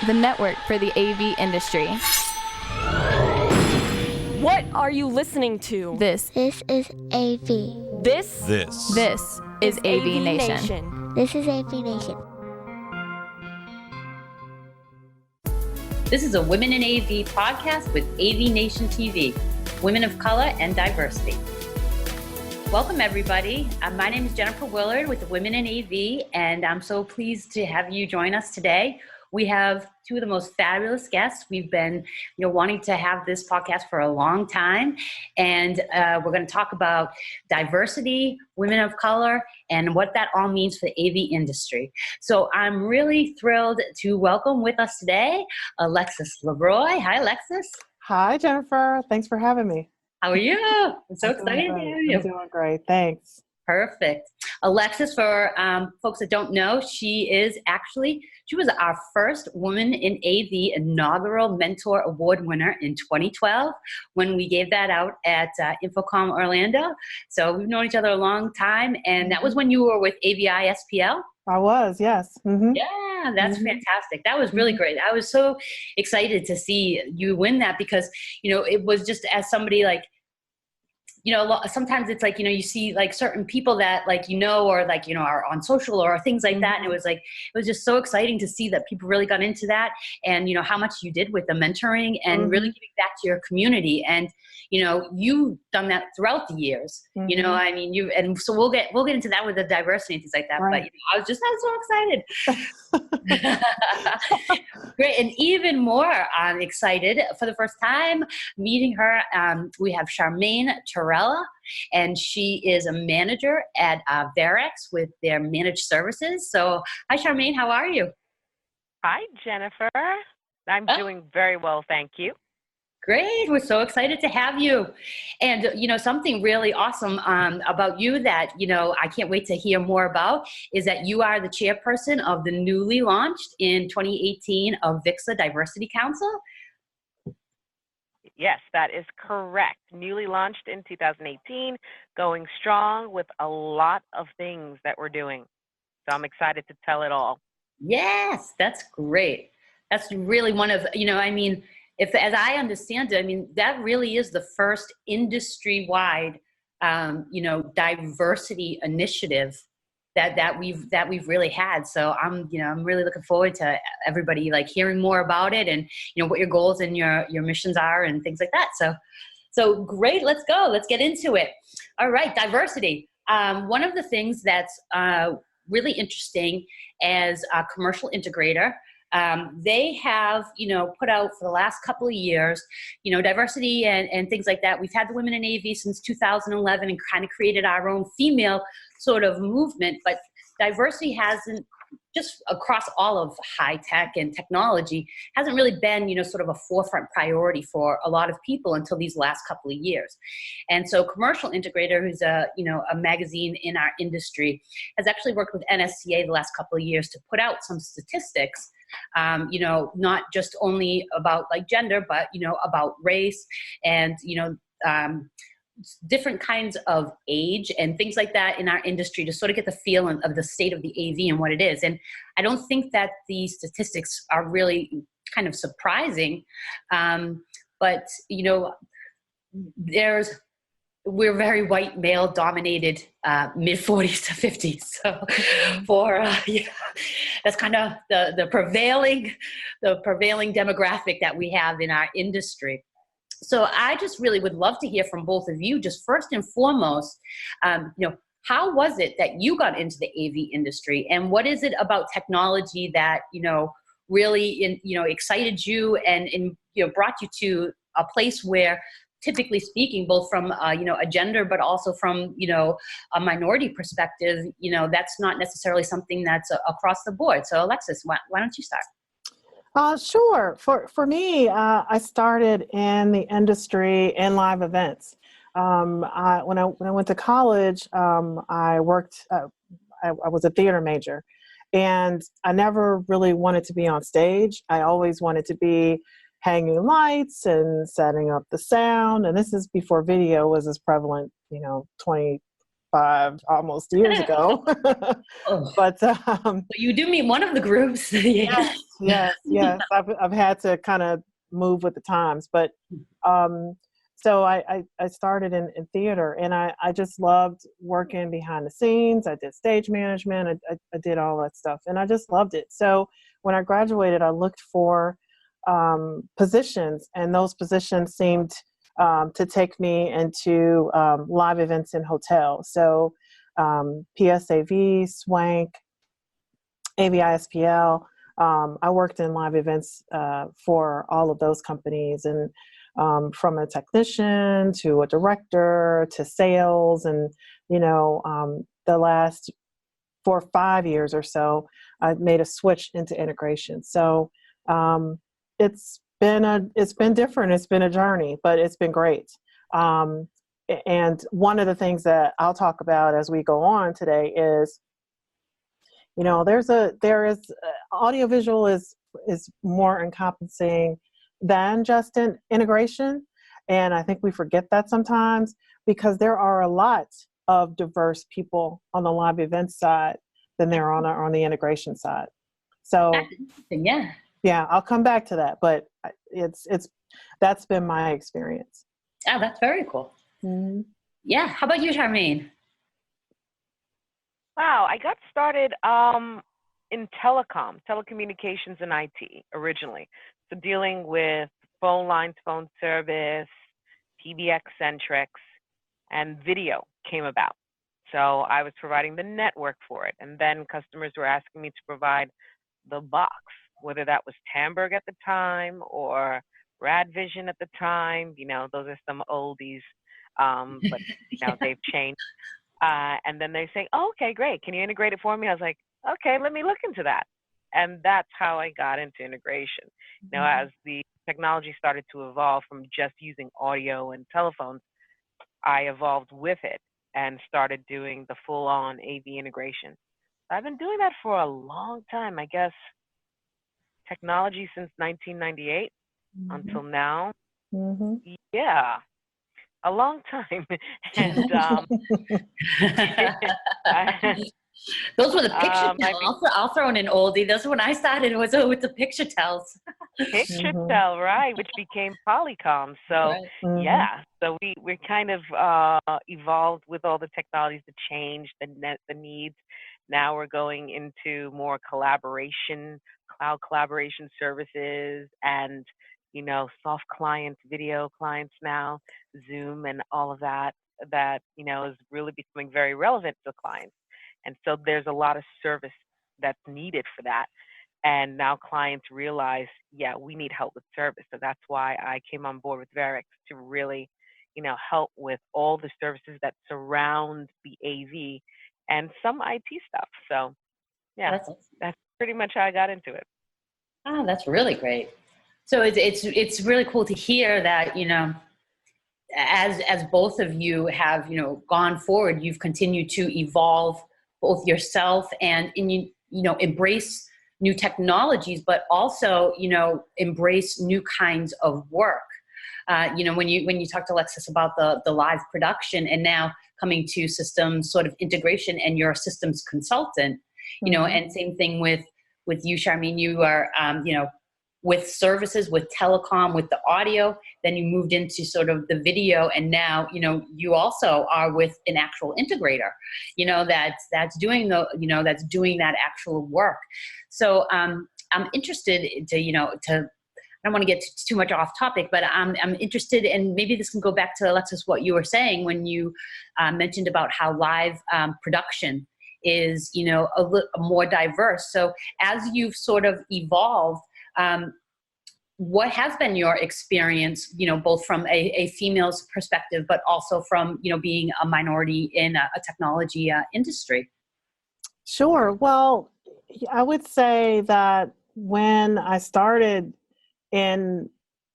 the network for the AV industry. What are you listening to? This This is AV. This is AVNation. This is AVNation. This is a Women in AV podcast with AVNation TV, Women of Color and Diversity. Welcome, everybody. My name is Jennifer Willard with the Women in AV, and I'm so pleased to have you join us today. We have two of the most fabulous guests. We've been wanting to have this podcast for a long time, and we're going to talk about diversity, women of color, and what that all means for the AV industry. So I'm really thrilled to welcome with us today Alexis LeBroy. Hi, Alexis. Hi, Jennifer. Thanks for having me. How are you? I'm so excited to have you. I'm doing great. Thanks. Perfect. Alexis, for folks that don't know, she was our first Woman in AV inaugural Mentor Award winner in 2012 when we gave that out at Infocom Orlando. So we've known each other a long time, and that was when you were with AVI SPL. I was, yes. Mm-hmm. Yeah, that's fantastic. That was really great. I was so excited to see you win that because, it was just as somebody like, sometimes it's like, you see like certain people that like, or like, are on social or things like that. And it was just so exciting to see that people really got into that and, how much you did with the mentoring and really giving back to your community. And, you've done that throughout the years, and so we'll get into that with the diversity and things like that. Right. But, I was so excited. Great. And even more, I'm excited for the first time meeting her. We have Charmaine Torella, and she is a manager at WAVEx with their managed services. So hi, Charmaine, how are you? Hi, Jennifer. I'm doing very well, thank you. Great. We're so excited to have you. And, something really awesome about you that, I can't wait to hear more about is that you are the chairperson of the newly launched in 2018 AVNation Diversity Council. Yes, that is correct. Newly launched in 2018, going strong with a lot of things that we're doing. So I'm excited to tell it all. Yes, that's great. That's really one of, if, as I understand it, that really is the first industry-wide, diversity initiative that we've really had. So I'm really looking forward to everybody like hearing more about it and, what your goals and your missions are and things like that. So great. Let's go. Let's get into it. All right. Diversity. One of the things that's really interesting as a commercial integrator, they have, put out for the last couple of years, diversity and things like that. We've had the Women in AV since 2011 and kind of created our own female sort of movement, but diversity hasn't, just across all of high tech and technology, hasn't really been, sort of a forefront priority for a lot of people until these last couple of years. And so Commercial Integrator, who's a magazine in our industry, has actually worked with NSCA the last couple of years to put out some statistics, not just only about like gender, but, about race and, different kinds of age and things like that in our industry to sort of get the feeling of the state of the AV and what it is. And I don't think that the statistics are really kind of surprising, but, we're very white male dominated, mid 40s to 50s. So that's kind of the prevailing demographic that we have in our industry. So I just really would love to hear from both of you, just first and foremost, how was it that you got into the AV industry, and what is it about technology that, really, excited you and brought you to a place where, typically speaking, both from, a gender, but also from, a minority perspective, that's not necessarily something that's across the board. So Alexis, why don't you start? Sure. For me, I started in the industry in live events. When I went to college, I worked. I was a theater major, and I never really wanted to be on stage. I always wanted to be hanging lights and setting up the sound. And this is before video was as prevalent, 25 almost years ago. Oh. But you do meet one of the groups. Yes, Yes. I've had to kind of move with the times, but so I started in theater, and I just loved working behind the scenes. I did stage management. I did all that stuff, and I just loved it. So when I graduated, I looked for positions, and those positions seemed to take me into live events in hotels. So PSAV, Swank, AVISPL. I worked in live events for all of those companies, and from a technician to a director to sales, and the last 4 or 5 years or so, I made a switch into integration. So it's been different. It's been a journey, but it's been great. And one of the things that I'll talk about as we go on today is, there is audiovisual is more encompassing than just an integration. And I think we forget that sometimes, because there are a lot of diverse people on the live event side than there are on the integration side. So That's interesting, yeah. Yeah, I'll come back to that, but that's been my experience. Oh, that's very cool. Mm-hmm. Yeah. How about you, Charmaine? Wow, I got started in telecommunications and IT originally. So dealing with phone lines, phone service, PBX centrics, and video came about. So I was providing the network for it. And then customers were asking me to provide the box, whether that was Tamberg at the time or Radvision at the time. Those are some oldies, but they've changed. And then they say, oh, okay, great. Can you integrate it for me? I was like, okay, let me look into that. And that's how I got into integration. As the technology started to evolve from just using audio and telephones, I evolved with it and started doing the full-on AV integration. I've been doing that for a long time, I guess, technology since 1998 until now. Mm-hmm. Yeah. A long time. And those were the picture tells. I'll throw in an oldie. Those when I started was with the picture tells. Picture tell, right, which became Polycom. So Right. yeah, so we kind of evolved with all the technologies, the change, the needs. Now we're going into more collaboration, cloud collaboration services, and soft clients, video clients now, Zoom and all of that is really becoming very relevant to clients. And so there's a lot of service that's needed for that. And now clients realize, yeah, we need help with service. So that's why I came on board with WAVEx to really, help with all the services that surround the AV and some IT stuff. So yeah, that's pretty much how I got into it. Oh, that's really great. So it's really cool to hear that, as both of you have, gone forward, you've continued to evolve both yourself and embrace new technologies, but also, embrace new kinds of work. When you talked to Alexis about the live production, and now coming to systems sort of integration, and you're a systems consultant, and same thing with you, Charmaine, you are, with services, with telecom, with the audio, then you moved into sort of the video, and now, you also are with an actual integrator, that's doing that's doing that actual work. So I'm interested to I don't want to get too much off topic, but I'm interested, and maybe this can go back to, Alexis, what you were saying when you mentioned about how live production is, a more diverse. So as you've sort of evolved, what has been your experience, both from a female's perspective, but also from, being a minority in a technology industry? Sure. Well, I would say that when I started in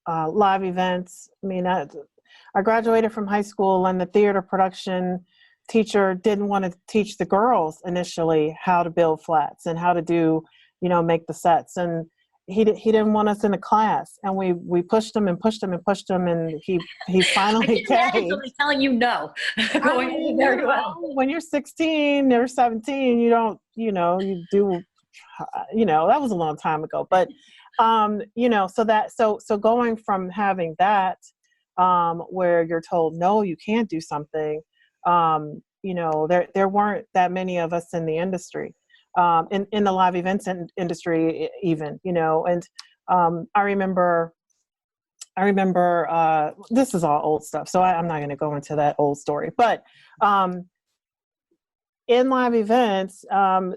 live events, I graduated from high school, and the theater production teacher didn't want to teach the girls initially how to build flats and how to do, make the sets. And he didn't want us in the class, and we pushed him and pushed him and pushed him, and he finally caved. Somebody telling you no. Going very well. When you're 16 or 17, you don't, you do that was a long time ago. But, so going from having that, where you're told, no, you can't do something, there weren't that many of us in the industry, in the live events industry, even, and I remember, this is all old stuff, so I'm not going to go into that old story, but in live events,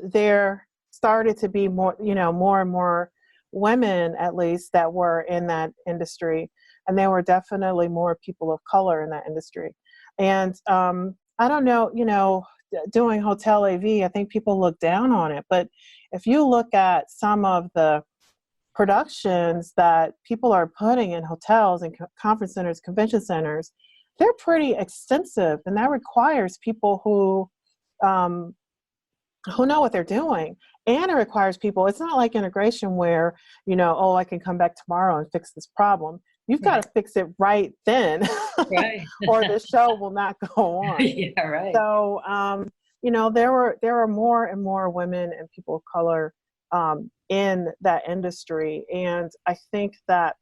there started to be more and more women, at least, that were in that industry. And there were definitely more people of color in that industry. And I don't know, doing hotel AV, I think people look down on it. But if you look at some of the productions that people are putting in hotels and conference centers, convention centers, they're pretty extensive. And that requires people who know what they're doing. And it requires people, it's not like integration where, I can come back tomorrow and fix this problem. You've got to fix it right then, Right. or the show will not go on. Yeah, right. So, there were more and more women and people of color in that industry. And I think that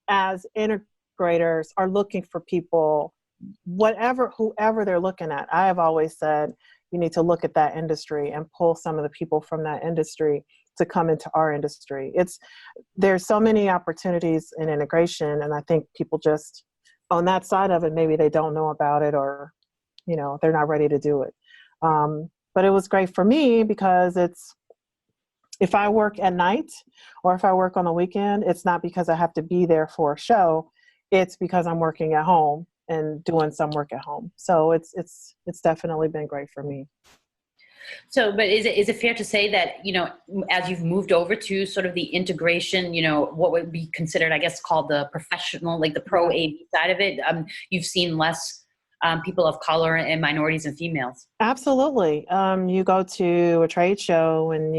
as integrators are looking for people, whoever they're looking at, I have always said, you need to look at that industry and pull some of the people from that industry to come into our industry. There's so many opportunities in integration, and I think people just on that side of it, maybe they don't know about it, or they're not ready to do it. But it was great for me because if I work at night or if I work on the weekend, it's not because I have to be there for a show. It's because I'm working at home and doing some work at home. So it's definitely been great for me. So, but is it fair to say that, as you've moved over to sort of the integration, what would be considered, I guess, called the professional, like the pro AV side of it, you've seen less people of color and minorities and females? Absolutely. You go to a trade show and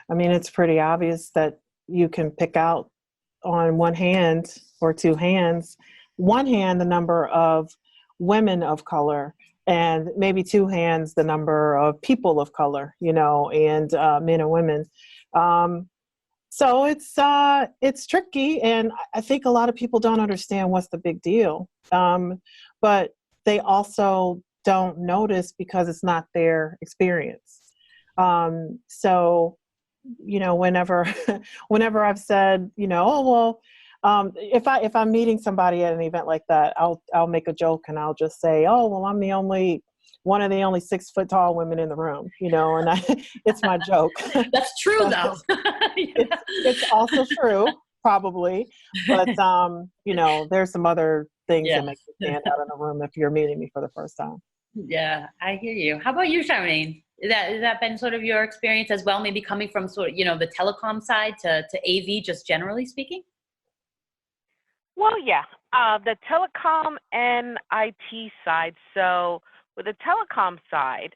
it's pretty obvious that you can pick out on one hand or two hands, one hand, the number of women of color, and maybe two hands, the number of people of color, and men and women. So it's tricky. And I think a lot of people don't understand what's the big deal. But they also don't notice because it's not their experience. So, whenever I've said, if I'm meeting somebody at an event like that, I'll make a joke and I'll just say, oh, well, I'm one of the only 6 foot tall women in the room, and it's my joke. That's true, though. It's also true, probably, but there's some other things that make you stand out in a room if you're meeting me for the first time. Yeah, I hear you. How about you, Charmaine? Has that been sort of your experience as well? Maybe coming from sort of, the telecom side to AV, just generally speaking? Well, yeah, the telecom and IT side. So with the telecom side,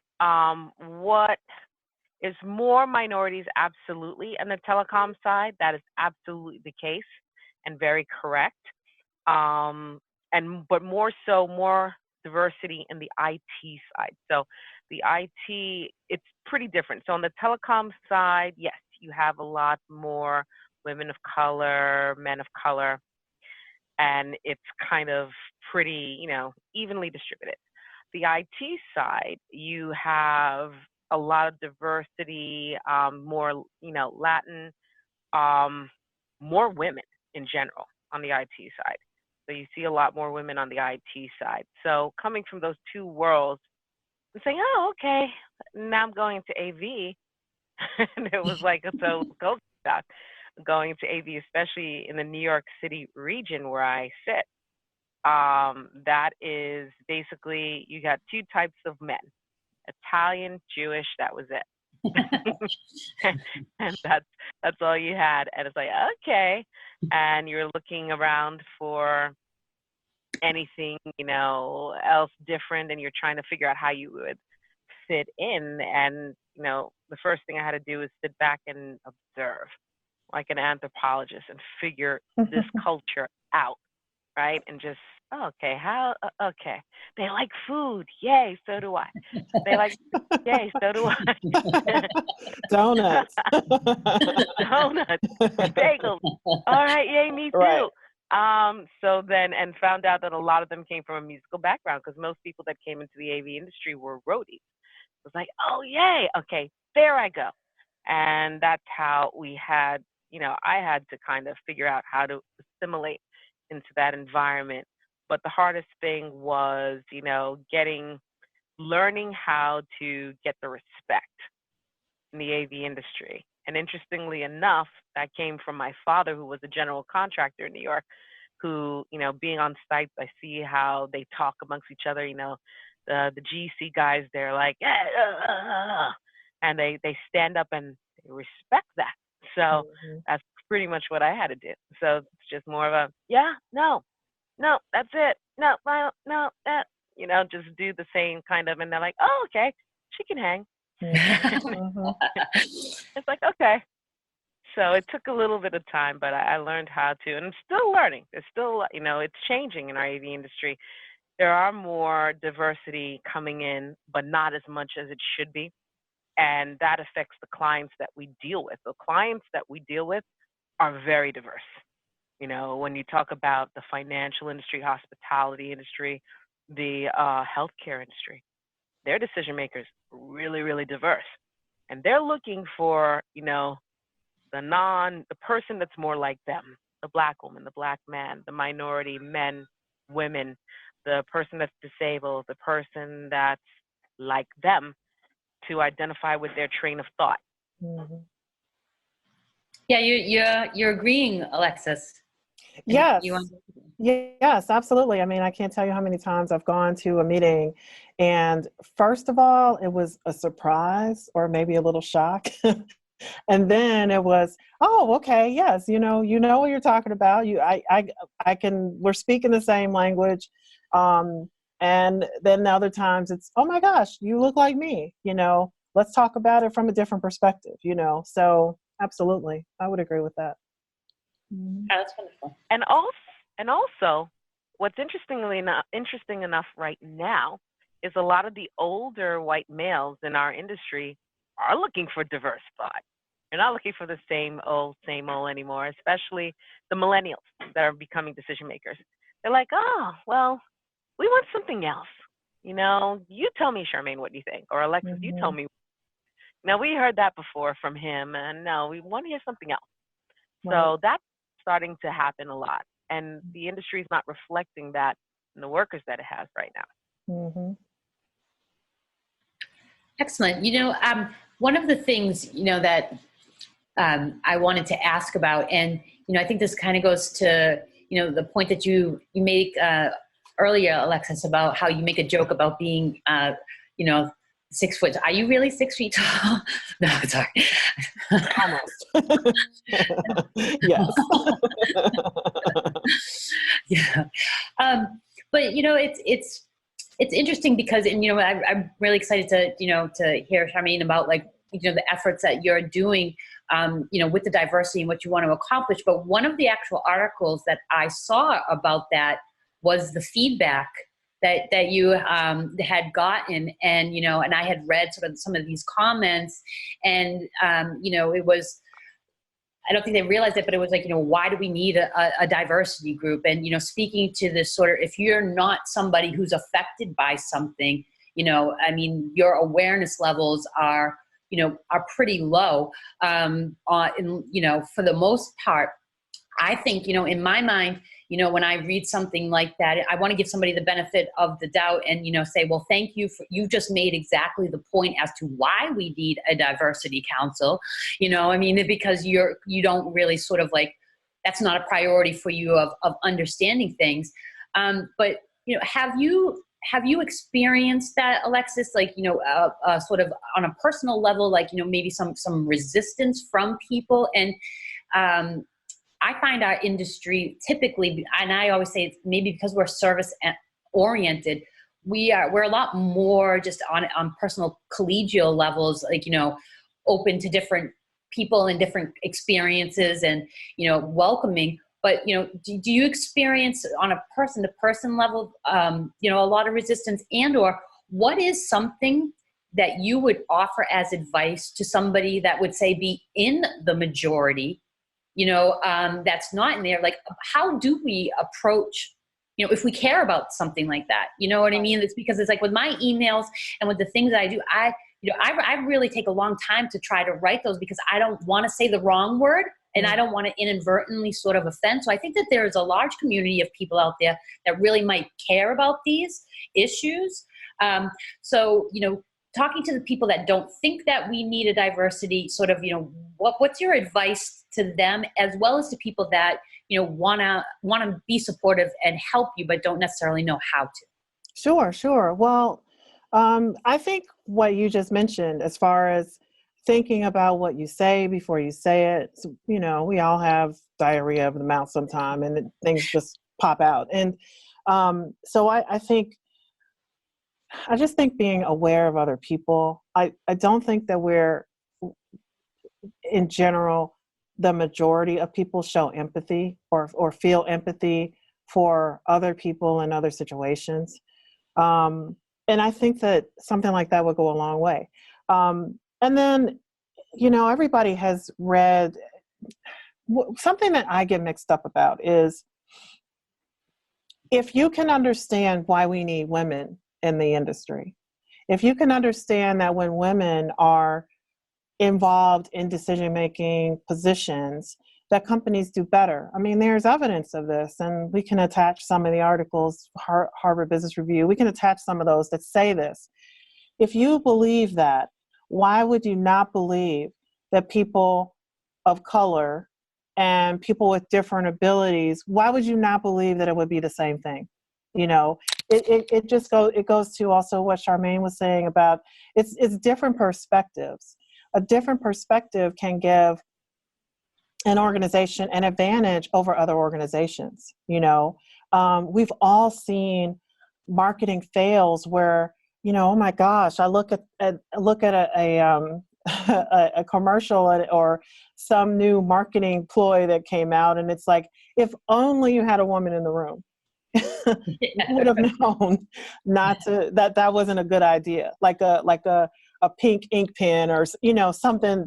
what is more minorities? Absolutely. And the telecom side, that is absolutely the case and very correct. But more diversity in the IT side. So the IT, it's pretty different. So on the telecom side, yes, you have a lot more women of color, men of color, and it's kind of pretty, evenly distributed. The IT side, you have a lot of diversity, more, Latin, more women in general on the IT side. So you see a lot more women on the IT side. So coming from those two worlds and saying, oh, okay, now I'm going to AV. And it was like, so go back. Going to AV, especially in the New York City region where I sit, that is basically, you got two types of men, Italian, Jewish, that was it. And that's all you had. And it's like, okay. And you're looking around for anything, else different, and you're trying to figure out how you would fit in. And, the first thing I had to do is sit back and observe like an anthropologist and figure this culture out. right? And just, oh, okay, okay. They like food. Yay, so do I. They like, yay, so do I. Donuts. Donuts, bagels. All right, yay, me too. Right. So then, and found out that a lot of them came from a musical background because most people that came into the AV industry were roadies. It was like, oh, yay, okay, there I go. And that's how we had, I had to kind of figure out how to assimilate into that environment. But the hardest thing was, learning how to get the respect in the AV industry. And interestingly enough, that came from my father, who was a general contractor in New York, who, being on sites, I see how they talk amongst each other. The GC guys, they're like, and they stand up and they respect that. So that's pretty much what I had to do. So it's just more of a, no, that's it. No, that, just do the same kind of, and they're like, oh, okay, she can hang. It's like, okay. So it took a little bit of time, but I learned how to, and I'm still learning. There's still, it's changing in our AV industry. There are more diversity coming in, but not as much as it should be. And that affects the clients that we deal with. The clients that we deal with are very diverse. When you talk about the financial industry, hospitality industry, the healthcare industry, their decision makers are really, really diverse. And they're looking for, the person that's more like them, the Black woman, the Black man, the minority men, women, the person that's disabled, the person that's like them, to identify with their train of thought. Yeah, you're agreeing, Alexis. Yes. Yes, absolutely. I mean, I can't tell you how many times I've gone to a meeting and first of all, it was a surprise or maybe a little shock. And then it was, oh, okay, yes, you know what you're talking about. We're speaking the same language. And then the other times it's, oh my gosh, you look like me, let's talk about it from a different perspective, so absolutely. I would agree with that. Oh, that's wonderful. And also, what's interesting enough right now is a lot of the older white males in our industry are looking for diverse thought. They're not looking for the same old anymore, especially the millennials that are becoming decision makers. They're like, oh, well, we want something else. You tell me, Charmaine, what you think? Or Alexis, you tell me. Now, we heard that before from him, and no, we want to hear something else. Right. So that's starting to happen a lot. And the industry is not reflecting that in the workers that it has right now. Excellent. One of the things, that I wanted to ask about, and, I think this kind of goes to, the point that you make earlier, Alexis, about how you make a joke about being, 6 foot. Are you really 6 feet tall? No, sorry. Almost. Yes. Yeah. But, it's interesting because, and, I'm really excited to hear, Charmaine, about the efforts that you're doing, with the diversity and what you want to accomplish. But one of the actual articles that I saw about that was the feedback that you had gotten, and and I had read sort of some of these comments, and it was, I don't think they realized it, but it was why do we need a diversity group? And speaking to this sort of, if you're not somebody who's affected by something, your awareness levels are pretty low, for the most part. I think, in my mind, when I read something like that, I want to give somebody the benefit of the doubt and, say, well, thank you you just made exactly the point as to why we need a diversity council, because you don't really sort of that's not a priority for you of understanding things. But, have you experienced that, Alexis, sort of on a personal level, maybe some resistance from people? And, I find our industry typically, and I always say it's maybe because we're service oriented, we're a lot more just on personal collegial levels, open to different people and different experiences and, welcoming. but do you experience on a person-to-person level, a lot of resistance, and or what is something that you would offer as advice to somebody that would say be in the majority, that's not in there? Like, how do we approach, if we care about something like that, you know what I mean? It's because it's like with my emails and with the things that I do, I really take a long time to try to write those because I don't want to say the wrong word and I don't want to inadvertently sort of offend. So I think that there is a large community of people out there that really might care about these issues. So, talking to the people that don't think that we need a diversity, sort of, what's your advice to them, as well as to people that, want to be supportive and help you, but don't necessarily know how to? Sure. Well, I think what you just mentioned, as far as thinking about what you say before you say it, we all have diarrhea of the mouth sometime and things just pop out. And so I just think being aware of other people. I don't think that we're, in general, the majority of people show empathy or feel empathy for other people in other situations. And I think that something like that would go a long way. And then, everybody has read, something that I get mixed up about is, if you can understand why we need women in the industry, if you can understand that when women are involved in decision-making positions, that companies do better. I mean, there's evidence of this, and we can attach some of the articles, Harvard Business Review, we can attach some of those that say this. If you believe that, why would you not believe that people of color and people with different abilities, why would you not believe that it would be the same thing? It goes to also what Charmaine was saying about it's different perspectives. A different perspective can give an organization an advantage over other organizations. We've all seen marketing fails where, oh my gosh, I look at a commercial or some new marketing ploy that came out, and it's like, if only you had a woman in the room. You would have known that wasn't a good idea. Like a pink ink pen or something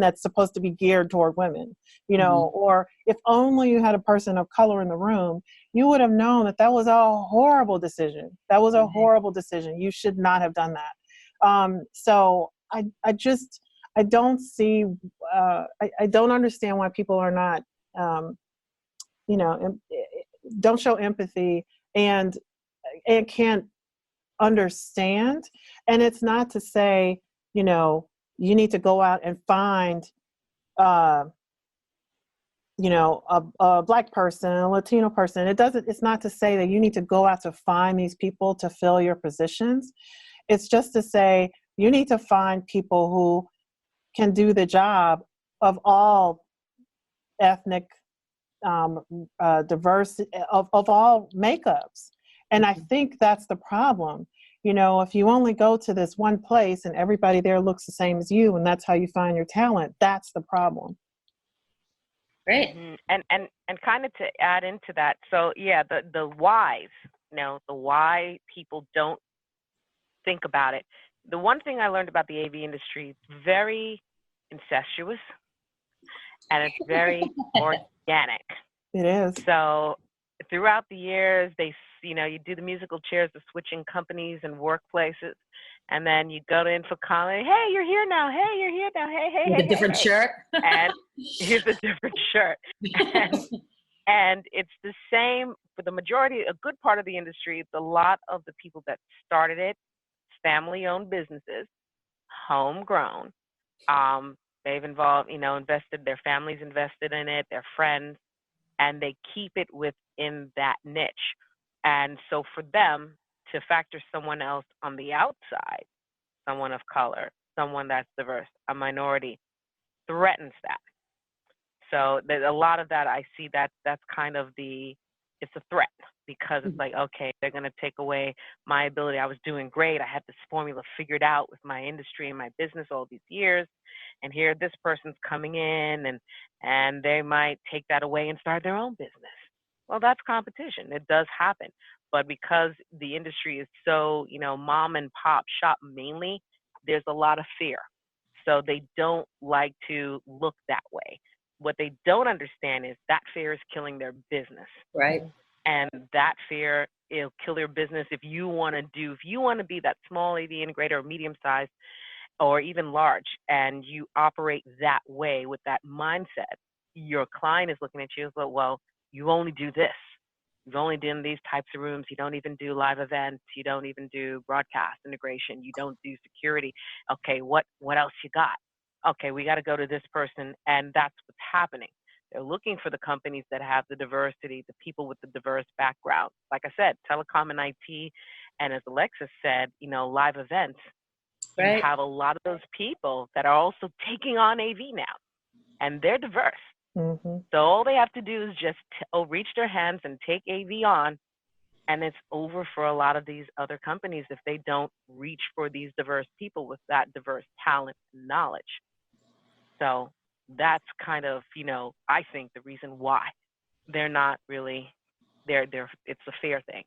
that's supposed to be geared toward women, or if only you had a person of color in the room, you would have known that was a horrible decision. That was a horrible decision. You should not have done that. So I don't see, I don't understand why people are not, don't show empathy and can't understand. And it's not to say, you need to go out and find, a Black person, a Latino person. It's not to say that you need to go out to find these people to fill your positions. It's just to say you need to find people who can do the job of all ethnic, diverse, of all makeups. And I think that's the problem. If you only go to this one place and everybody there looks the same as you, and that's how you find your talent, that's the problem. Great. Mm-hmm. And kind of to add into that, so yeah, the whys, the why people don't think about it. The one thing I learned about the AV industry, it's very incestuous and it's very organic. It is. So throughout the years, you do the musical chairs of switching companies and workplaces, and then you go in for calling, hey, you're here now. Hey, you're here now. Hey, With a different shirt. And here's a different shirt. And it's the same for the majority, a good part of the industry. It's a lot of the people that started it, family-owned businesses, homegrown. They've invested, their families invested in it, their friends, and they keep it within that niche. And so for them to factor someone else on the outside, someone of color, someone that's diverse, a minority, threatens that. So there's a lot of that. I see that's kind of the it's a threat because it's like, okay, they're going to take away my ability. I was doing great. I had this formula figured out with my industry and my business all these years. And here this person's coming in and they might take that away and start their own business. Well, that's competition. It does happen. But because the industry is so, mom and pop shop mainly, there's a lot of fear. So they don't like to look that way. What they don't understand is that fear is killing their business. Right. And that fear, it'll kill your business if you want to be that small AV integrator or medium sized or even large, and you operate that way with that mindset, your client is looking at you as well, you only do this. You've only done these types of rooms. You don't even do live events. You don't even do broadcast integration. You don't do security. Okay, what else you got? Okay, we got to go to this person, and that's what's happening. They're looking for the companies that have the diversity, the people with the diverse background. Like I said, telecom and IT, and as Alexis said, live events. Right. You have a lot of those people that are also taking on AV now, and they're diverse. Mm-hmm. So all they have to do is just reach their hands and take AV on, and it's over for a lot of these other companies if they don't reach for these diverse people with that diverse talent and knowledge. So that's kind of, I think the reason why they're not really, it's a fair thing.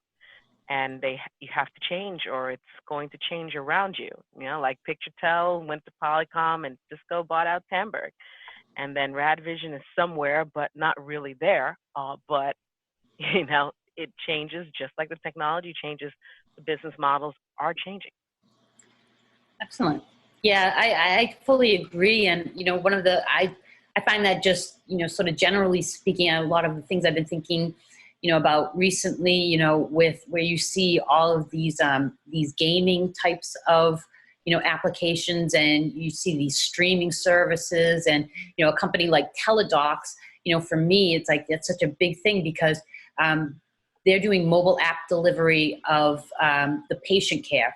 And you have to change, or it's going to change around you. Like Picturetel went to Polycom and Cisco bought out Tamberg. And then RadVision is somewhere, but not really there. But, it changes just like the technology changes. The business models are changing. Excellent. Yeah, I fully agree. And, one of I find that just, sort of generally speaking, a lot of the things I've been thinking, about recently, with where you see all of these gaming types of, applications, and you see these streaming services, and, a company like Teledocs, for me, it's like, that's such a big thing because they're doing mobile app delivery of the patient care.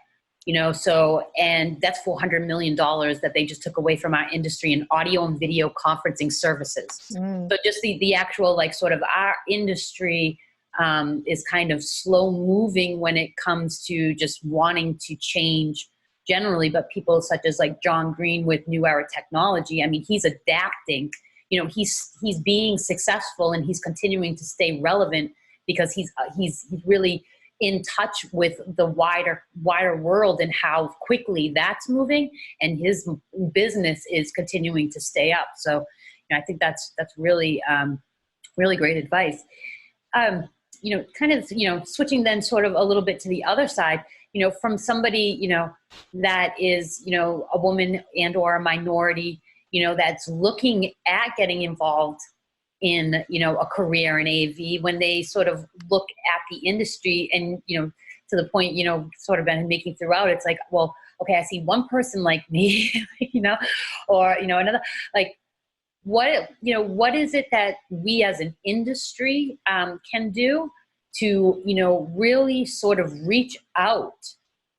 So, and that's $400 million that they just took away from our industry in audio and video conferencing services. So just the actual, like, sort of our industry is kind of slow moving when it comes to just wanting to change generally, but people such as like John Green with New Era Technology, I mean, he's adapting, he's being successful, and he's continuing to stay relevant because he's really in touch with the wider world and how quickly that's moving, and his business is continuing to stay up. So, I think that's really, really great advice. Kind of, switching then sort of a little bit to the other side, from somebody, that is, a woman and or a minority, that's looking at getting involved in, a career in AV, when they sort of look at the industry and, to the point, sort of been making throughout, it's like, well, okay, I see one person like me, or, another, like, what is it that we as an industry can do to, really sort of reach out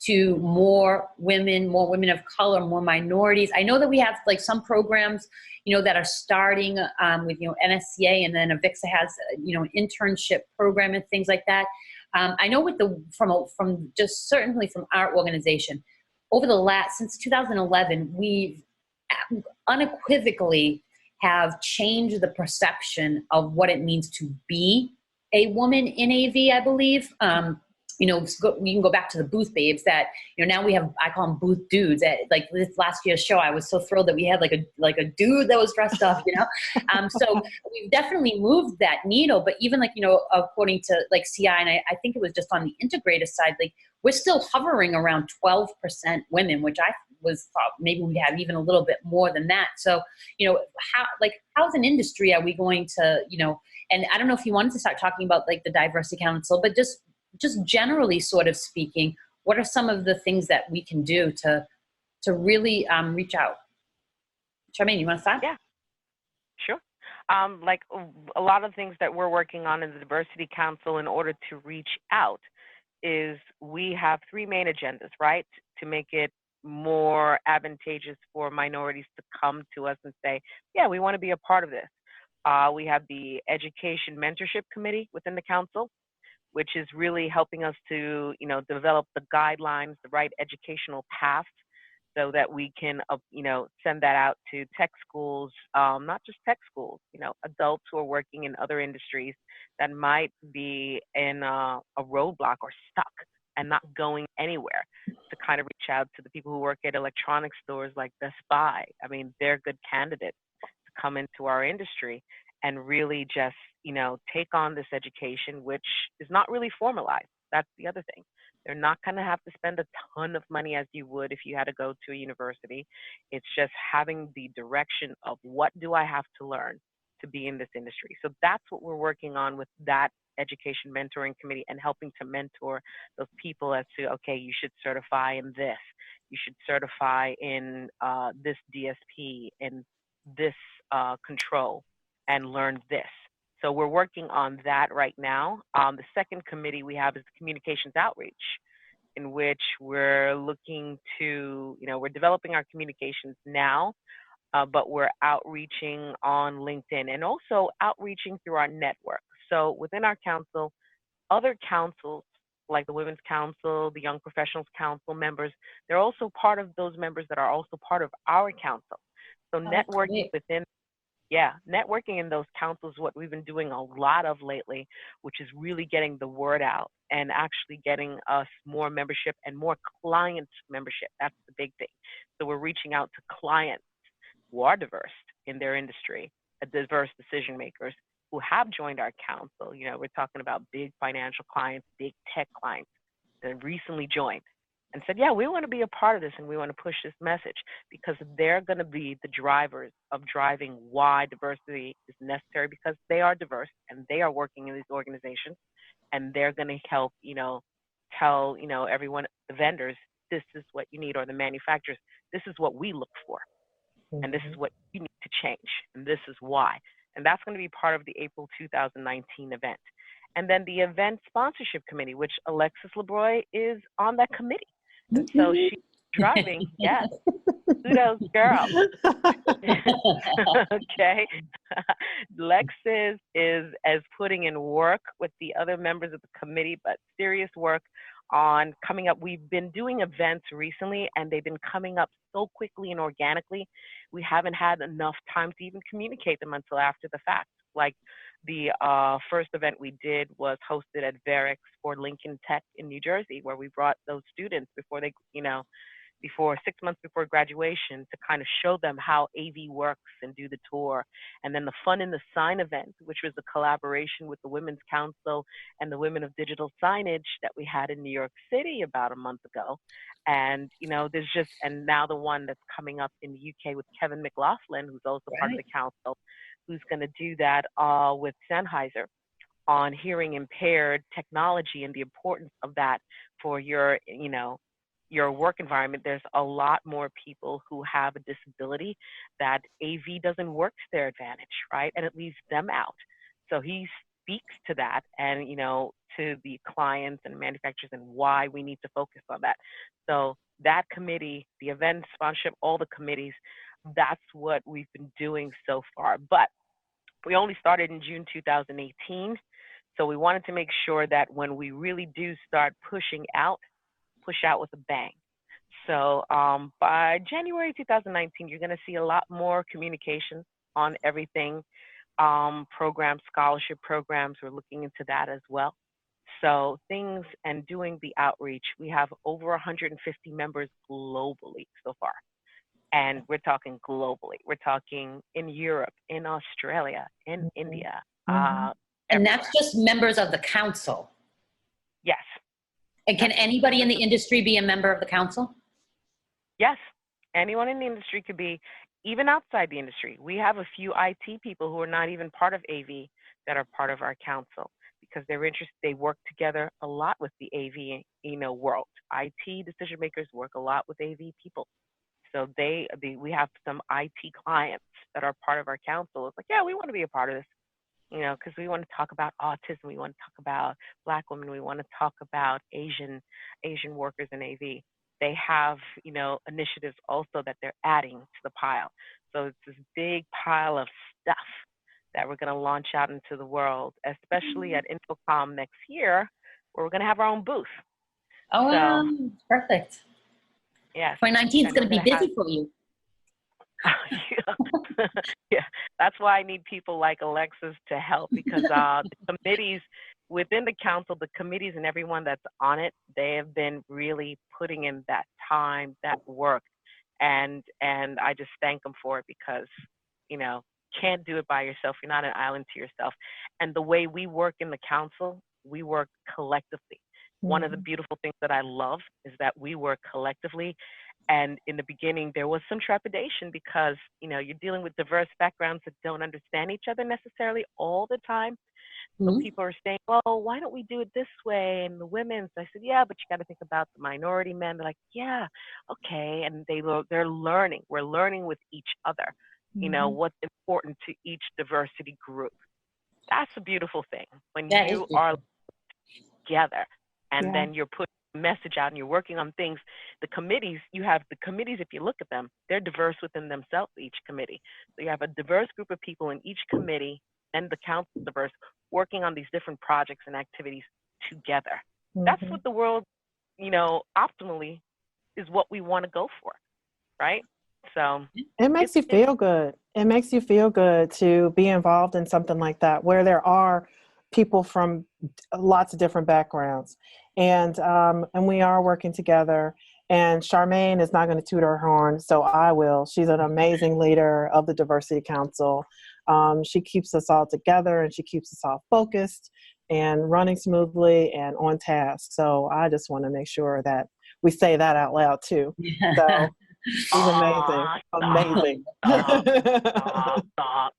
to more women of color, more minorities? I know that we have like some programs, that are starting with, NSCA, and then AVIXA has, an internship program and things like that. I know with from just certainly from our organization, over since 2011, we've unequivocally have changed the perception of what it means to be a woman in AV, I believe. We can go back to the booth babes that, now we have, I call them booth dudes. Like this last year's show, I was so thrilled that we had like a dude that was dressed up, So we've definitely moved that needle, but even like, according to like CI, and I think it was just on the integrator side, like we're still hovering around 12% women, which I thought maybe we have even a little bit more than that. So, how as an industry are we going to, and I don't know if you wanted to start talking about like the Diversity Council, but just generally sort of speaking, what are some of the things that we can do to really reach out? Charmaine, you want to start? Yeah, sure. Like a lot of things that we're working on in the Diversity Council in order to reach out is we have three main agendas, right? To make it more advantageous for minorities to come to us and say, yeah, we want to be a part of this. We have the Education Mentorship Committee within the council, which is really helping us to, develop the guidelines, the right educational path, so that we can, send that out to tech schools, not just tech schools, adults who are working in other industries that might be in a roadblock or stuck and not going anywhere, to kind of reach out to the people who work at electronic stores like Best Buy. I mean, they're good candidates to come into our industry and really just, take on this education, which is not really formalized. That's the other thing. They're not going to have to spend a ton of money as you would if you had to go to a university. It's just having the direction of what do I have to learn to be in this industry. So that's what we're working on with that education mentoring committee, and helping to mentor those people as to, okay, you should certify in this, you should certify in this DSP, in this control, and learn this. So we're working on that right now. The second committee we have is communications outreach, in which we're looking to, we're developing our communications now, but we're outreaching on LinkedIn and also outreaching through our network. So within our council, other councils like the Women's Council, the Young Professionals Council members, they're also part of those members that are also part of our council. So networking within networking in those councils is what we've been doing a lot of lately, which is really getting the word out and actually getting us more membership and more client membership. That's the big thing. So we're reaching out to clients who are diverse in their industry, diverse decision makers who have joined our council. We're talking about big financial clients, big tech clients that recently joined and said, yeah, we want to be a part of this and we want to push this message, because they're going to be the drivers of driving why diversity is necessary, because they are diverse and they are working in these organizations, and they're going to help, tell, everyone, the vendors, this is what you need, or the manufacturers, this is what we look for, and this is what you need to change, and this is why. And that's going to be part of the April 2019 event. And then the event sponsorship committee, which Alexis LeBroy is on that committee. And so she's driving, yes, kudos, girl. Okay. Lexis is as putting in work with the other members of the committee, but serious work on coming up. We've been doing events recently, and they've been coming up so quickly and organically. We haven't had enough time to even communicate them until after the fact. Like the first event we did was hosted at WAVEx for Lincoln Tech in New Jersey, where we brought those students before they, before 6 months before graduation, to kind of show them how AV works and do the tour. And then the Fun in the Sign event, which was a collaboration with the Women's Council and the Women of Digital Signage that we had in New York City about a month ago. And, there's just, and now the one that's coming up in the UK with Kevin McLaughlin, who's also part of the council, who's going to do that with Sennheiser on hearing impaired technology and the importance of that for your, your work environment. There's a lot more people who have a disability that AV doesn't work to their advantage, right? And it leaves them out. So he speaks to that and, to the clients and manufacturers, and why we need to focus on that. So that committee, the event sponsorship, all the committees, that's what we've been doing so far. But we only started in June 2018. So we wanted to make sure that when we really do start pushing out, push out with a bang. So by January 2019, you're going to see a lot more communication on everything. Programs, scholarship programs, we're looking into that as well. So things and doing the outreach, we have over 150 members globally so far. And we're talking globally. We're talking in Europe, in Australia, in India. And that's just members of the council. Yes. And can anybody in the industry be a member of the council? Yes. Anyone in the industry could be, even outside the industry. We have a few IT people who are not even part of AV that are part of our council, because they're interested. They work together a lot with the AV, world. IT decision makers work a lot with AV people. So we have some IT clients that are part of our council. It's like, yeah, we want to be a part of this, because we want to talk about autism. We want to talk about Black women. We want to talk about Asian workers in AV. They have, initiatives also that they're adding to the pile. So it's this big pile of stuff that we're going to launch out into the world, especially at InfoComm next year, where we're going to have our own booth. Oh, So, perfect. Yes. 2019 is going to be busy for you. Yeah, that's why I need people like Alexis to help, because the committees within the council, the committees and everyone that's on it, they have been really putting in that time, that work, and I just thank them for it, because can't do it by yourself. You're not an island to yourself. And the way we work in the council, we work collectively. One of the beautiful things that I love is that we work collectively. And in the beginning, there was some trepidation, because, you're dealing with diverse backgrounds that don't understand each other necessarily all the time. So people are saying, well, why don't we do it this way? And the women's, I said, yeah, but you got to think about the minority men. They're like, yeah, okay. And they're learning. We're learning with each other, what's important to each diversity group. That's a beautiful thing when you are together, and then you're putting a message out and you're working on things. The committees, if you look at them, they're diverse within themselves, each committee. So you have a diverse group of people in each committee, and the council is diverse, working on these different projects and activities together. That's what the world, optimally is what we want to go for, right? So it makes you feel good. It makes you feel good to be involved in something like that, where there are people from lots of different backgrounds, and we are working together. And Charmaine is not going to toot her horn, so I will. She's an amazing leader of the Diversity Council. She keeps us all together, and she keeps us all focused and running smoothly and on task. So I just want to make sure that we say that out loud too. So she's amazing. Stop.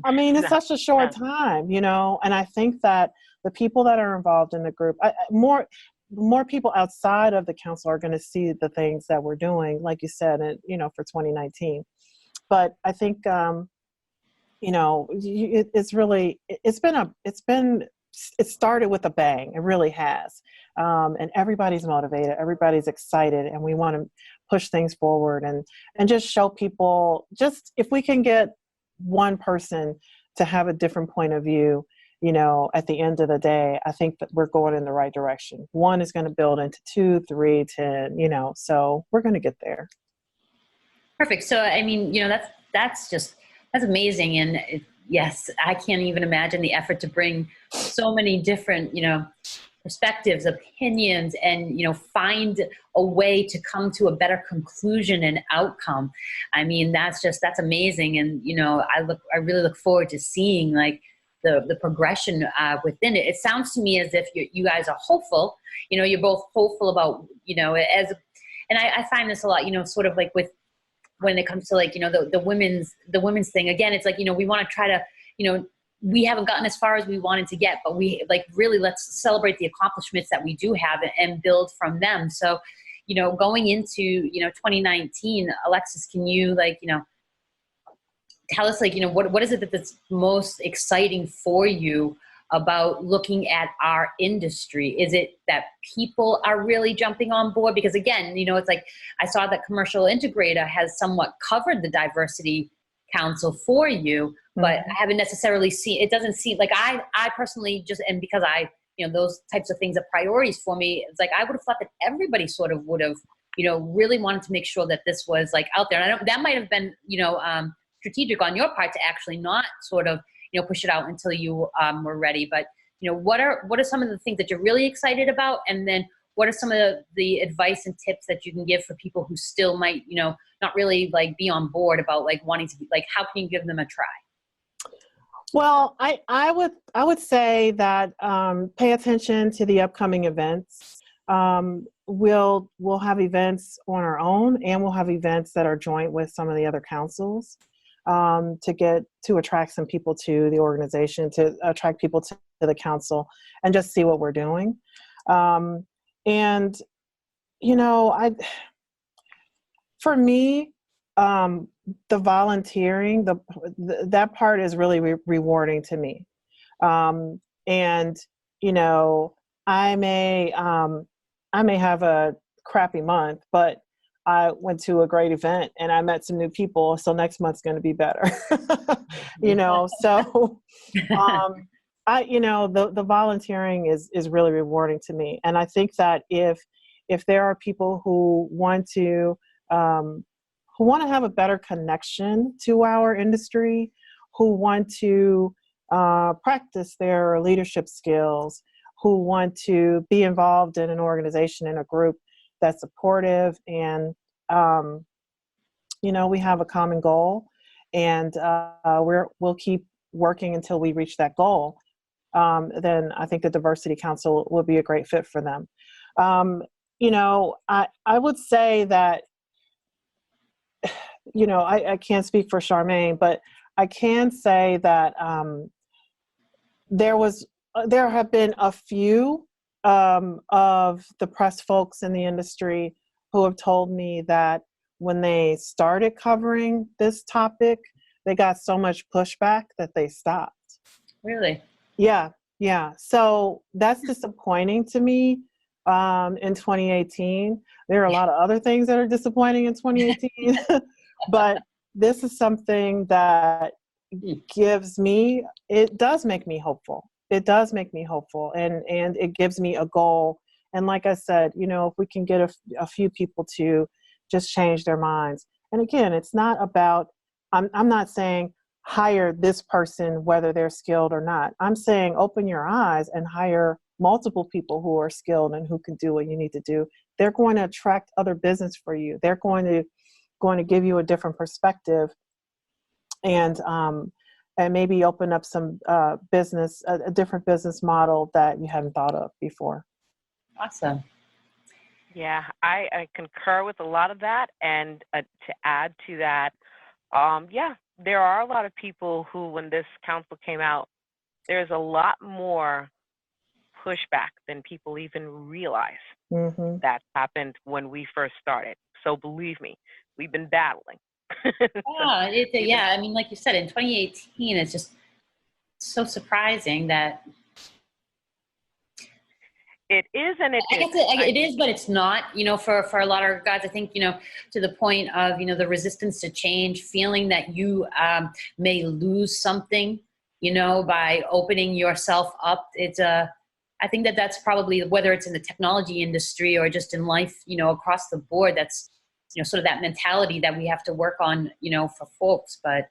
I mean, it's such a short time, and I think that the people that are involved in the group, more people outside of the council are going to see the things that we're doing, like you said, for 2019. But I think, it started with a bang. It really has. And everybody's motivated, everybody's excited, and we want to push things forward and just show people, just if we can get one person to have a different point of view, at the end of the day, I think that we're going in the right direction. One is going to build into 2, 3, 10, so we're going to get there. Perfect. So, I mean, that's amazing. And yes, I can't even imagine the effort to bring so many different, perspectives, opinions, and, find a way to come to a better conclusion and outcome. I mean, that's amazing. And, I really look forward to seeing the progression within it. It sounds to me as if you guys are hopeful, you're both hopeful about, and I find this a lot, sort of like when it comes to the women's thing, again, it's we want to try to, we haven't gotten as far as we wanted to get, but we really let's celebrate the accomplishments that we do have and build from them. So, going into, 2019, Alexis, can you tell us what is it that's most exciting for you about looking at our industry? Is it that people are really jumping on board? Because again, it's I saw that Commercial Integrator has somewhat covered the Diversity Council for you, but I haven't necessarily seen, it doesn't seem like I personally just, and because those types of things are priorities for me, it's I would have thought that everybody sort of would have, really wanted to make sure that this was out there. And that might have been, strategic on your part to actually not sort of, push it out until you were ready. But, what are some of the things that you're really excited about? And then what are some of the advice and tips that you can give for people who still might, not really be on board about wanting to be, how can you give them a try? Well, I would say that pay attention to the upcoming events. We'll have events on our own, and we'll have events that are joint with some of the other councils to attract some people to the organization, to attract people to the council, and just see what we're doing. For me, the volunteering, that part is really rewarding to me. I may have a crappy month, but I went to a great event and I met some new people. So next month's going to be better. You know, so the volunteering is really rewarding to me. And I think that if there are people who want to have a better connection to our industry, who want to practice their leadership skills, who want to be involved in an organization, in a group that's supportive, and we have a common goal, and we'll keep working until we reach that goal. Then I think the Diversity Council will be a great fit for them. I would say that, I can't speak for Charmaine, but I can say that there have been a few of the press folks in the industry who have told me that when they started covering this topic, they got so much pushback that they stopped. Really? Yeah. So that's disappointing to me in 2018. There are a lot of other things that are disappointing in 2018, but this is something that it does make me hopeful. It does make me hopeful, and it gives me a goal. And like I said, if we can get a few people to just change their minds. And again, it's not about, I'm not saying hire this person, whether they're skilled or not. I'm saying open your eyes and hire multiple people who are skilled and who can do what you need to do. They're going to attract other business for you. They're going to give you a different perspective, and maybe open up some business, a different business model that you hadn't thought of before. Awesome. Yeah, I concur with a lot of that. And to add to that, there are a lot of people who, when this council came out, there's a lot more pushback than people even realize that happened when we first started. So believe me, we've been battling. I mean, like you said, in 2018, it's just so surprising that it is, and it is. It is, but it's not, for a lot of guys, I think, to the point of, the resistance to change, feeling that you may lose something, by opening yourself up. I think that's probably, whether it's in the technology industry or just in life, across the board, that's, sort of that mentality that we have to work on, for folks. But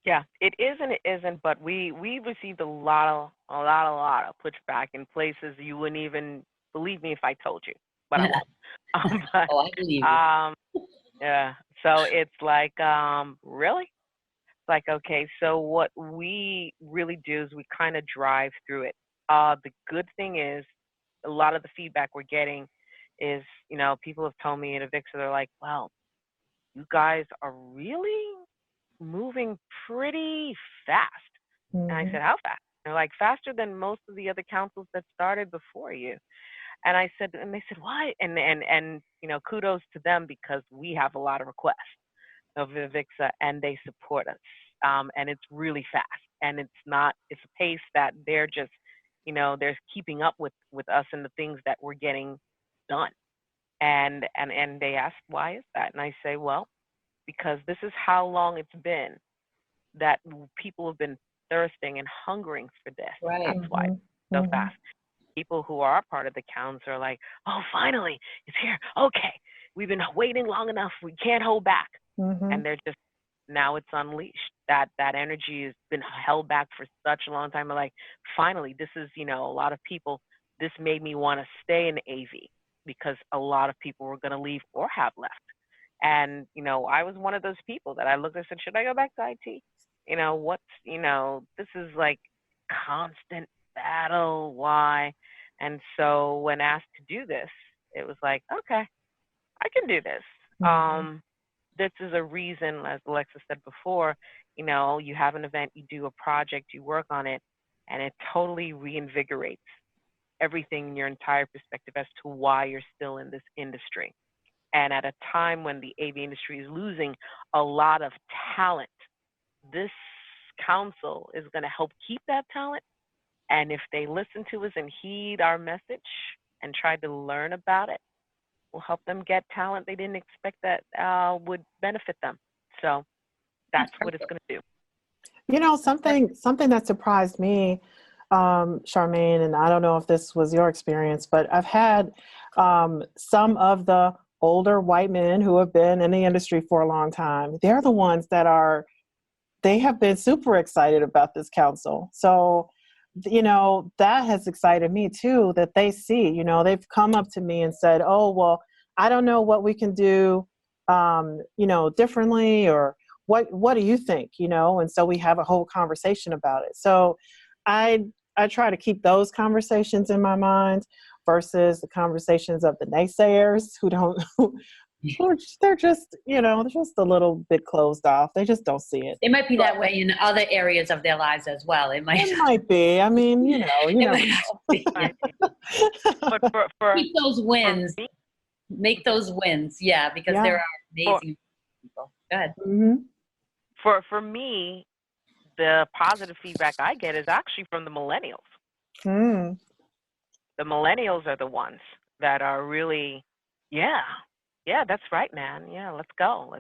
yeah, it is and it isn't. But we received a lot of pushback in places you wouldn't even believe me if I told you, but I won't. I believe you. Yeah. So it's like, really? It's like, okay. So what we really do is we kind of drive through it. The good thing is, a lot of the feedback we're getting is, people have told me at AVIXA, they're like, well, you guys are really moving pretty fast. And I said, how fast? They're like, faster than most of the other councils that started before you. And I said, and they said, why? And kudos to them, because we have a lot of requests of AVIXA and they support us. And it's really fast. And it's a pace that they're just, they're keeping up with us and the things that we're getting done. And they asked, why is that? And I say, well, because this is how long it's been that people have been thirsting and hungering for this. Right. That's why it's so fast. People who are part of the council are like, oh, finally, it's here. Okay, we've been waiting long enough. We can't hold back. And they're just, now it's unleashed. That energy has been held back for such a long time. Like, finally, this is, a lot of people, this made me want to stay in AV, because a lot of people were going to leave or have left. And, I was one of those people that I looked and said, should I go back to IT? This is like constant battle. Why? And so when asked to do this, it was like, okay, I can do this. This is a reason, as Alexa said before, you have an event, you do a project, you work on it, and it totally reinvigorates everything in your entire perspective as to why you're still in this industry. And at a time when the AV industry is losing a lot of talent, this council is going to help keep that talent. And if they listen to us and heed our message and try to learn about it, We'll help them get talent they didn't expect that would benefit them. So that's what it's going to do. You know, something that surprised me, Charmaine, and I don't know if this was your experience, but I've had some of the older white men who have been in the industry for a long time. They're the ones they have been super excited about this council. So, you know, that has excited me too, that they see, you know, they've come up to me and said, oh, well, I don't know what we can do, you know, differently, or what do you think, you know? And so we have a whole conversation about it. So I try to keep those conversations in my mind versus the conversations of the naysayers who don't, they're just, you know, they're just a little bit closed off. They just don't see it. It might be that way in other areas of their lives as well. It might be. I mean, you know, you never know. But for keep those wins. Make those wins. Yeah, because there are amazing people. Go ahead. Mm-hmm. For me, the positive feedback I get is actually from the millennials. Mm. The millennials are the ones that are really, yeah, that's right, man. Yeah, let's go.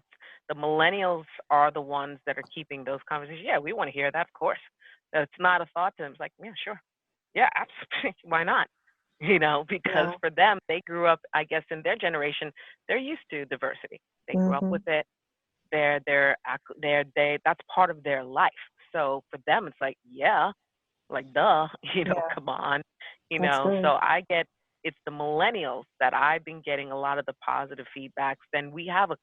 The millennials are the ones that are keeping those conversations. Yeah, we want to hear that, of course. It's not a thought to them. It's like, yeah, sure. Yeah, absolutely. Why not? You know, because for them, they grew up, I guess, in their generation, they're used to diversity. They grew up with it. That's part of their life. So for them, it's like, yeah, like, duh, you know, come on, you know. So it's the millennials that I've been getting a lot of the positive feedbacks. Then we have a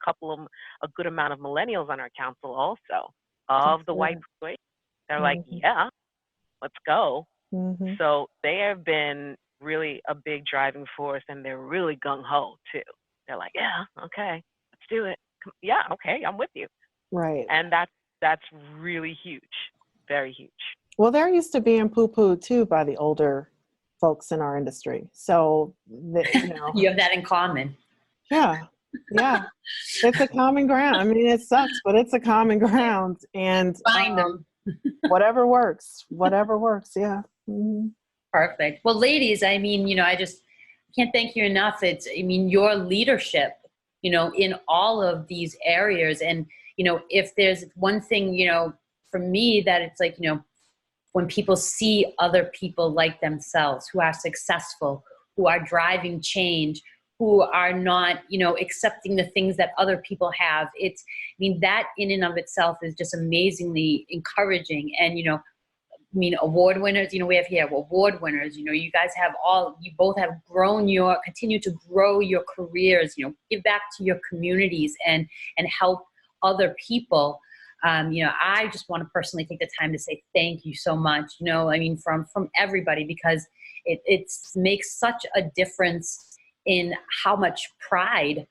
good amount of millennials on our council also of the white persuasion. They're like, yeah, let's go. Mm-hmm. So they have been really a big driving force, and they're really gung-ho too. They're like, yeah, okay, let's do it. Yeah, okay, I'm with you. Right. And that's really huge, very huge. Well, they're used to being poo-pooed too by the older folks in our industry. So, you know. You have that in common. Yeah. It's a common ground. I mean, it sucks, but it's a common ground. And find them. whatever works. Yeah. Mm-hmm. Perfect. Well, ladies, I mean, you know, I just can't thank you enough. Your leadership, you know, in all of these areas. And, you know, if there's one thing, you know, for me that it's like, you know, when people see other people like themselves who are successful, who are driving change, who are not, you know, accepting the things that other people have, that in and of itself is just amazingly encouraging. And, you know, award winners, you know, we have here award winners, you know, you both have continue to grow your careers, you know, give back to your communities and help other people. You know, I just want to personally take the time to say thank you so much, you know, I mean, from everybody, because it makes such a difference in how much pride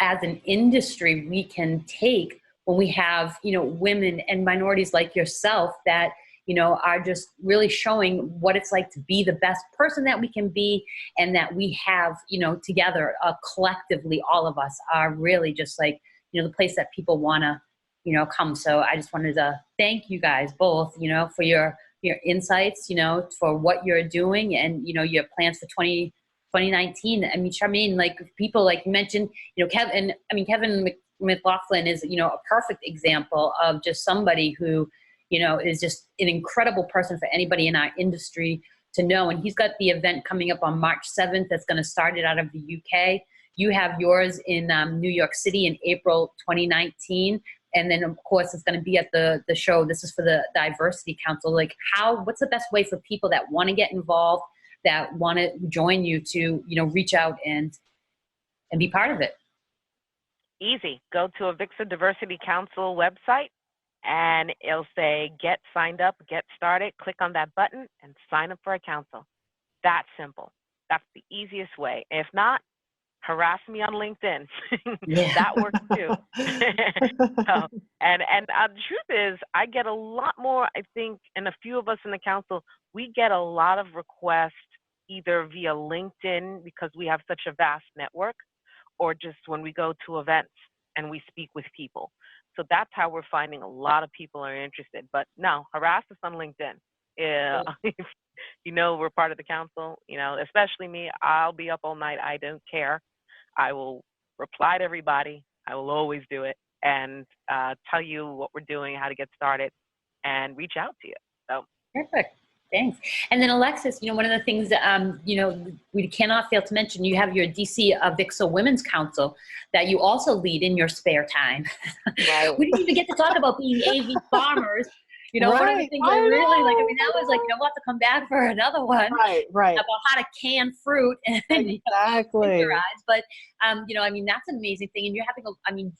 as an industry we can take when we have, you know, women and minorities like yourself that, you know, are just really showing what it's like to be the best person that we can be, and that we have, you know, together, collectively, all of us are really just like, you know, the place that people want to, you know, come. So I just wanted to thank you guys both, you know, for your insights, you know, for what you're doing and, you know, your plans for 2019. I mean, Charmaine, like people like you mentioned, you know, Kevin McLaughlin is, you know, a perfect example of just somebody who, you know, is just an incredible person for anybody in our industry to know. And he's got the event coming up on March 7th that's going to start it out of the UK. You have yours in New York City in April 2019. And then, of course, it's going to be at the show. This is for the Diversity Council. Like, what's the best way for people that want to get involved, that want to join you to, you know, reach out and be part of it? Easy. Go to Avixa Diversity Council website, and it'll say get signed up, get started. Click on that button and sign up for a council. That simple. That's the easiest way. If not, harass me on LinkedIn. That works too. And the truth is, I get a lot more, I think, and a few of us in the council, we get a lot of requests either via LinkedIn because we have such a vast network, or just when we go to events and we speak with people. So that's how we're finding a lot of people are interested. But no, harass us on LinkedIn. Yeah. You know, we're part of the council, you know, especially me. I'll be up all night. I don't care. I will reply to everybody. I will always do it and tell you what we're doing, how to get started, and reach out to you. So Perfect. Thanks. And then Alexis, one of the things that, we cannot fail to mention, you have your DC AVIXA Women's Council that you also lead in your spare time. Right. We didn't even get to talk about being AV farmers. One of the things I really that was like, we'll have to come back for another one. Right. About how to can fruit and Exactly. but that's an amazing thing. And you're having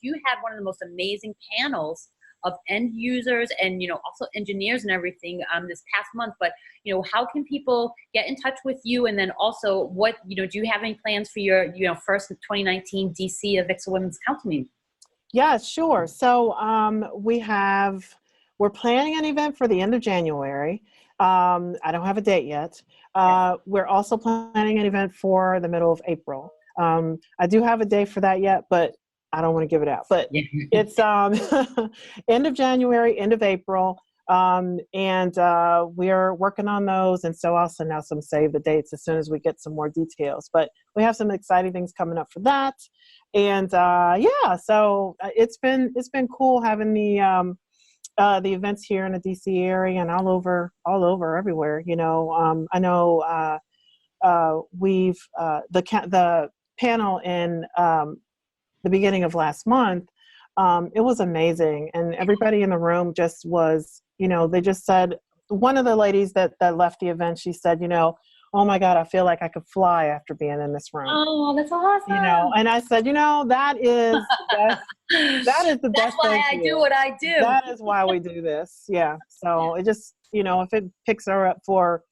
you had one of the most amazing panels of end users and also engineers and everything this past month. But how can people get in touch with you? And then also what do you have any plans for your first 2019 DC AVIXA Women's Council meeting? Yeah, sure. So we're planning an event for the end of January. I don't have a date yet. We're also planning an event for the middle of April. I do have a date for that yet, but I don't want to give it out. But it's end of January, end of April. And we're working on those. And so I'll send out some save the dates as soon as we get some more details. But we have some exciting things coming up for that. And so it's been cool having the events here in the DC area and all over everywhere. I know we've the panel in the beginning of last month. It was amazing, and everybody in the room just was. They just said, one of the ladies that left the event, she said, oh my God, I feel like I could fly after being in this room. Oh, that's awesome. And I said, that is the best. That's why I do what I do. That is why we do this. Yeah. So it just, if it picks her up for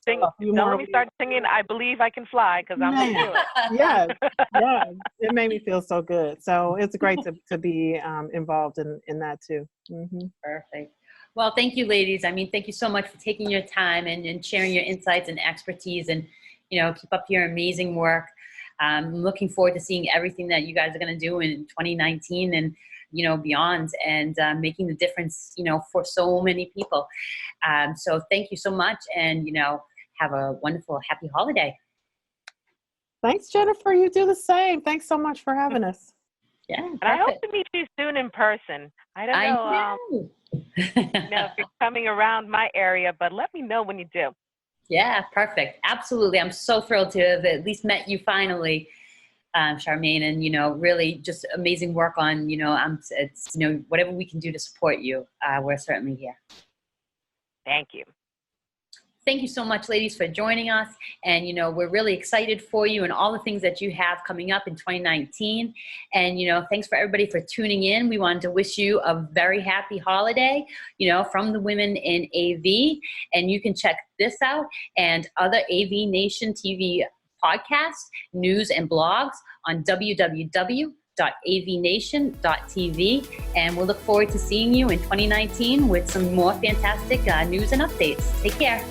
don't let me start singing I Believe I Can Fly, because I'm going to do it. Yeah. It made me feel so good. So it's great to be involved in that too. Mm-hmm. Perfect. Well, thank you, ladies. Thank you so much for taking your time and sharing your insights and expertise, and, keep up your amazing work. I'm looking forward to seeing everything that you guys are going to do in 2019 and, beyond, and making the difference, for so many people. So thank you so much, and, have a wonderful, happy holiday. Thanks, Jennifer. You do the same. Thanks so much for having us. Yeah. And I hope to meet you soon in person. I don't know. If you're coming around my area, but let me know when you do. Yeah, perfect. Absolutely. I'm so thrilled to have at least met you finally, Charmaine, and, really just amazing work on, whatever we can do to support you. We're certainly here. Thank you. Thank you so much, ladies, for joining us. And, we're really excited for you and all the things that you have coming up in 2019. And, thanks for everybody for tuning in. We wanted to wish you a very happy holiday, from the women in AV. And you can check this out and other AVNation TV podcasts, news, and blogs on www.avnation.tv, and we'll look forward to seeing you in 2019 with some more fantastic news and updates. Take care.